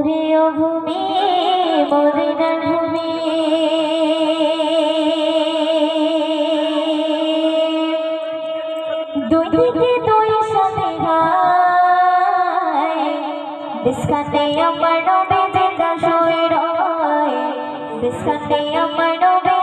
ওরে ও ভূমি মদিনার ভূমি দুই দিকে দুই সাথে গায় বিস্কানে আমার নবী জিন্দা শুয়ে রয় বিস্কানে আমার নবী